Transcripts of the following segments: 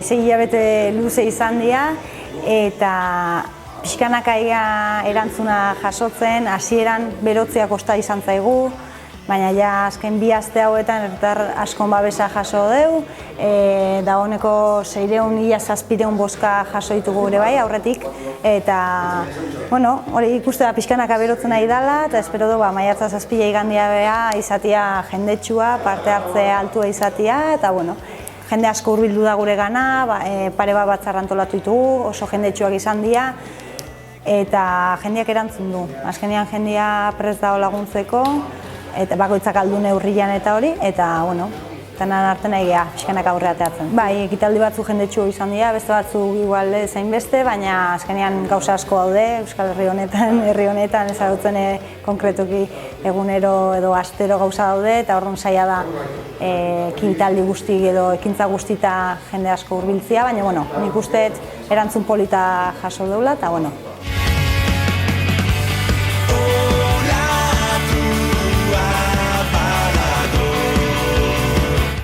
sei hilabete luze izan dira, eta pixkanaka erantzuna jasotzen, hasieran berotzea kosta izan zaigu, baina ja azken 2 aste hauetan herritar askon babesa jaso dugu, dagoeneko 600.000-700 bozka jaso ditugu ere bai aurretik, eta hori ikuste da pixkanaka berotzen nahi dela, eta espero du maiatza 7 igandia bea izatea jendetsua, parte hartze altua izatea, eta jende asko hurbildu da gure gana, pare bat batzar antolatu ditugu, oso jendetsuak izan dira, eta jendeak erantzun du. Azkenean jendea prest dago laguntzeko, eta bakoitzak aldu neurrian eta hori, eta tanan arte nahi geha, pixkanak aurre ateatzen. Bai, ekitaldi batzu jendetsu izan dira, beste batzu igual zein beste, baina azkenean gauza asko daude, Euskal Herri honetan ezagutzen konkretuki egunero edo astero gauza daude, eta orduan zaila da ekitaldi guzti edo ekintza guztita jende asko hurbiltzea, baina nik uste erantzun polita jaso deula, eta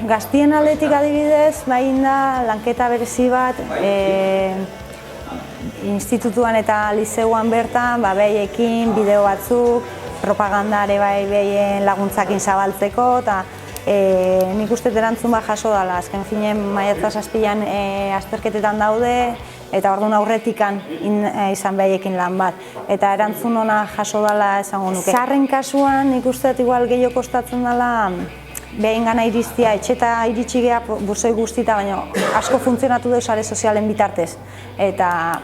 Gaztien aldetik adibidez, da lanketa berezi bat institutuan eta liseuan bertan, behaiekin, bideo batzuk, propagandare behien laguntzakin zabaltzeko, eta nik uste erantzun bat jaso dela. Azken finen maiatza 7 azterketetan daude, eta orduan aurretikan izan behaiekin lan bat. Eta erantzun ona jaso dela esango nuke. Zaharren kasuan nik uste igual gehiago kostatzen dela, behin gana iriztia, etxeta iritsi geha burzoi guztita, baina asko funtzionatu du sare sozialen bitartez. Eta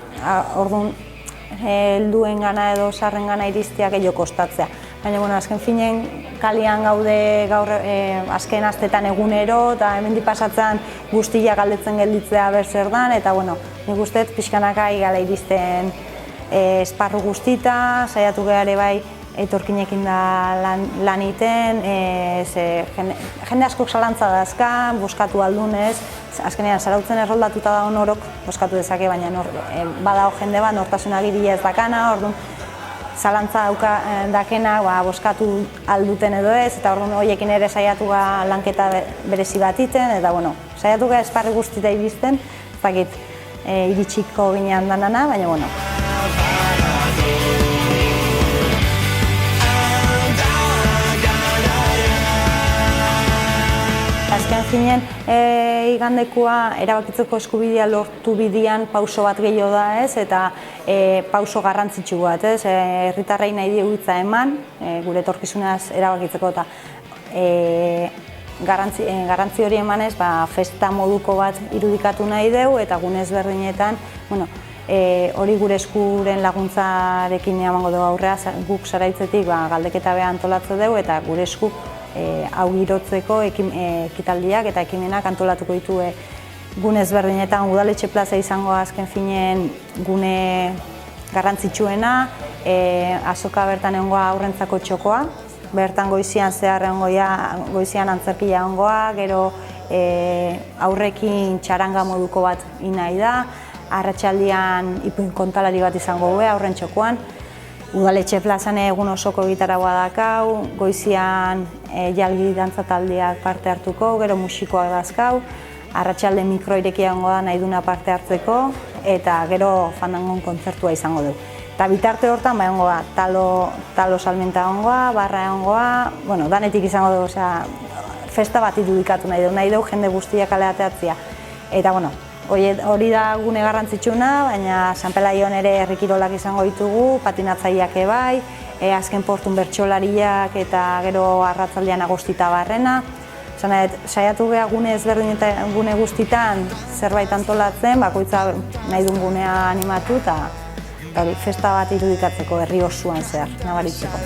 orduan helduen gana edo zaharren gana iriztia gehiago kostatzea. Baina azken finen kalian gaude gaur azken astetan egunero, eta hemendik pasatzen guztia galdetzen gelditzea zer dan, eta nik uste pixkanaka igala irizten esparru guztita, saiatu geha ere bai etorkinekin da lan iten, jende askok zalantza dazka, boskatu aldunez, azkenean zarautzen erroldatuta da norok boskatu dezake, baina badao jende bat nortasuna giria ez dakana, orduan zalantza dakena boskatu alduten edo ez, eta orduan horiekin ere saiatu lanketa berezi bat iten, eta saiatu esparri guztita iristen, ez dakit iritsiko ginean danana, baina Azken finen, igandekoa erabakitzeko eskubidea lortu bidean pauso bat gehiago da ez, eta pauso garrantzitsu bat ez, herritarrei nahi diogu hitza eman, gure etorkizunaz erabakitzeko eta garrantzi hori emanez, festa moduko bat irudikatu nahi dugu, eta gune ezberdinetan, hori gure eskuren laguntzarekin emango dugu aurrea, guk Zaraitzetik galdeketa beha antolatzen dugu, eta gure esku hau girotzeko ekitaldiak eta ekimenak antolatuko ditu gune ezberdinetan. Udaletxe plaza izango azken finen gune garrantzitsuena, azoka bertan egongoa aurrentzako txokoa, bertan goizian zehar goizian antzerkia egongoa, gero aurrekin txaranga moduko bat nahi da, arratsaldean ipuin kontalari bat izango gue aurren txokoan. Udaletxe plazan egun osoko gitarragoa dakau, goizian jalgi dantza taldeak parte hartuko, gero musikoak dazkau, arratsalde mikroirekia egongo da nahi duna parte hartzeko, eta gero fandangon kontzertua izango dugu. Eta bitarte hortan egongo da talo salmenta egongoa, barra egongoa, danetik izango dugu, festa bat irudikatu nahi dugu jende guztiak kaleateatzea. Eta hori da gune garrantzitsuna, baina San Pelaion ere herrikirolak izango ditugu, patinatzaileak bai, azken portun bertsolariak eta gero arratzaldean agostita barrena. Saiatu geha gune ezberdinetan, gune guztitan zerbait antolatzen, bakoitza nahi duen gunea animatu eta festa bat irudikatzeko herri osoan zehar, nabaritzeko.